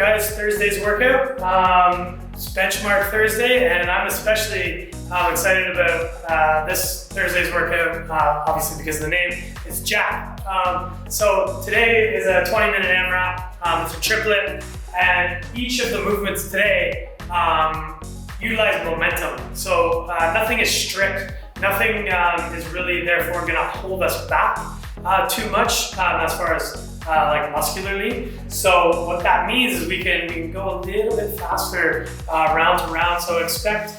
guys, Thursday's workout. It's Benchmark Thursday, and I'm especially excited about this Thursday's workout, obviously because of the name. It's jack. So today is a 20-minute AMRAP. It's a triplet, and each of the movements today utilize momentum. So nothing is strict. Nothing is really therefore going to hold us back too much as far as like muscularly. So what that means is we can go a little bit faster round to round. So expect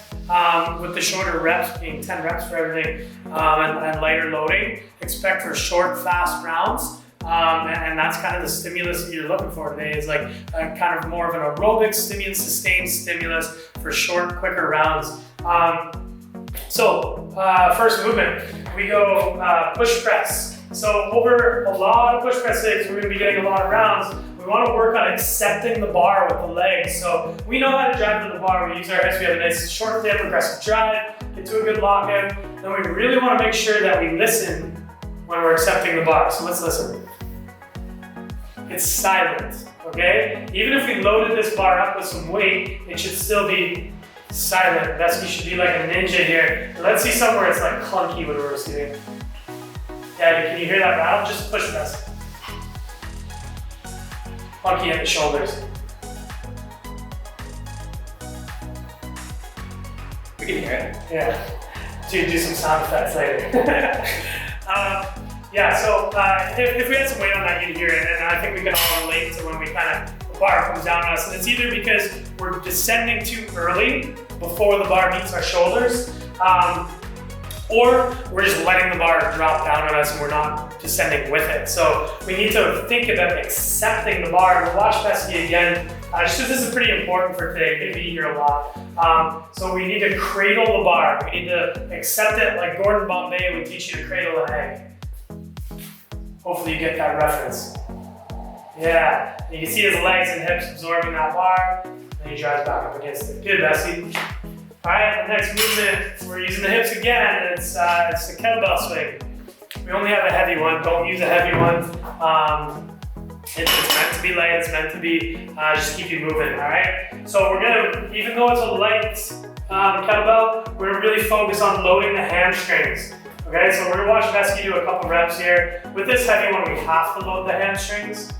with the shorter reps, being 10 reps for everything, and lighter loading, expect for short, fast rounds. And that's kind of the stimulus that you're looking for today, is like kind of more of an aerobic stimulus, sustained stimulus for short, quicker rounds. So first movement, we go push press. So over a lot of push press days, we're going to be getting a lot of rounds. We want to work on accepting the bar with the legs. So we know how to drive to the bar. We use our hips. We have a nice short dip, progressive drive, get to a good lockout. Then we really want to make sure that we listen when we're accepting the bar. So let's listen. It's silent, okay? Even if we loaded this bar up with some weight, it should still be silent. Besky should be like a ninja here. Let's see somewhere it's like clunky when we're receiving. Yeah, can you hear that rattle? Just push press. Clunky at the shoulders. We can hear it. Yeah. Do some sound effects later. Yeah, so if we had some weight on that, you'd hear it, and I think we can all relate to when we the bar comes down on us, and it's either because we're descending too early before the bar meets our shoulders, or we're just letting the bar drop down on us and we're not descending with it. So we need to think about accepting the bar. We'll watch Besky again, just because this is pretty important for today. You're going to be here a lot. So we need to cradle the bar. We need to accept it like Gordon Bombay would teach you to cradle an egg. Hopefully you get that reference. Yeah, you can see his legs and hips absorbing that bar, and he drives back up against it. Good, Bessie. All right, the next movement, we're using the hips again, and it's the kettlebell swing. We only have a heavy one. Don't use a heavy one. It's meant to be light. It's meant to be just keep you moving. All right. So we're gonna, even though it's a light kettlebell, we're gonna really focus on loading the hamstrings. Okay, so we're gonna watch Besky do a couple reps here. With this heavy one, we have to load the hamstrings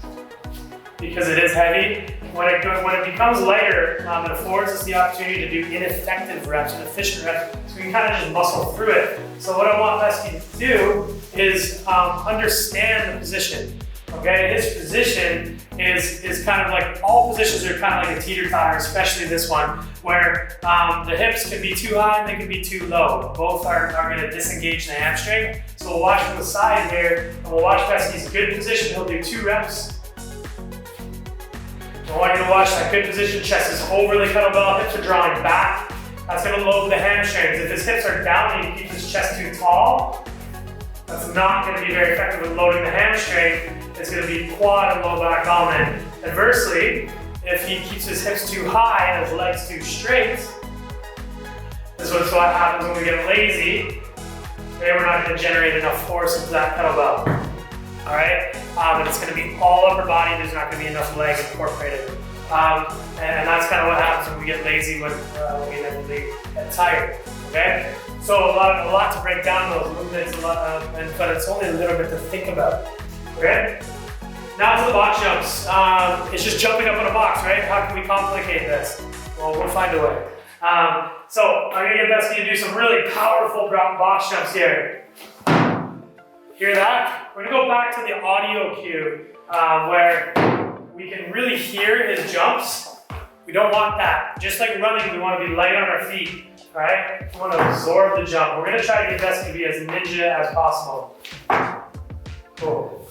because it is heavy. When it becomes lighter, it affords us the opportunity to do ineffective reps and efficient reps, so we can kind of just muscle through it. So what I want Besky to do is understand the position. Okay, his position is kind of like, all positions are kind of like a teeter-totter, especially this one, where the hips can be too high and they can be too low. Both are going to disengage the hamstring. So we'll watch from the side here, and we'll watch Besky's good position. He'll do 2 reps. I want you to watch that good position. Chest is over the kettlebell, hips are drawing back. That's going to load the hamstrings. If his hips are down and he keeps his chest too tall, that's not going to be very effective with loading the hamstring. It's going to be quad and low back dominant. Adversely, if he keeps his hips too high and his legs too straight, this is what happens when we get lazy. Okay, we're not going to generate enough force into that kettlebell. All right, and it's going to be all upper body. There's not going to be enough leg incorporated, and that's kind of what happens when we get lazy, when we inevitably get tired. Okay, so a lot to break down those movements, but it's only a little bit to think about. Okay, now to the box jumps. It's just jumping up in a box, right? How can we complicate this? Well, we'll find a way. So I'm going to get Besky to do some really powerful box jumps here. Hear that? We're going to go back to the audio cue where we can really hear his jumps. We don't want that. Just like running, we want to be light on our feet. All right? We want to absorb the jump. We're going to try to get Besky to be as ninja as possible. Cool.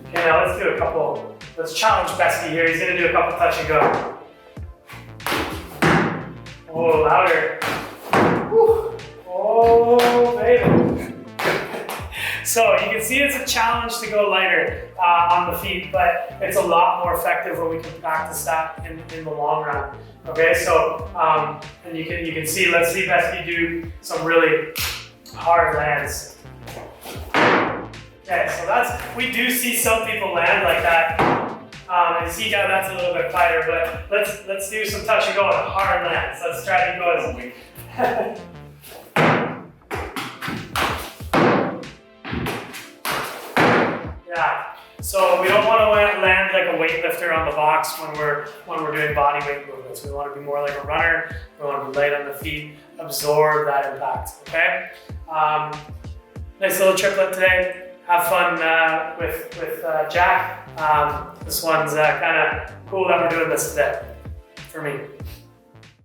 Okay, now let's do a couple. Let's challenge Besky here. He's going to do a couple touch and go. Oh, louder. Whew. Oh, baby. So you can see it's a challenge to go lighter on the feet, but it's a lot more effective when we can practice that in the long run. Okay, so and you can see, let's see Besky do some really hard lands. Okay, so we do see some people land like that And see, yeah, that's a little bit quieter, but let's do some touch and go on hard lands. Let's try to go as yeah. So we don't want to land like a weightlifter on the box when we're doing body weight movements. We want to be more like a runner. We want to be light on the feet, absorb that impact. Okay. Nice little triplet today. Have fun with Jack. This one's kind of cool that we're doing this today for me.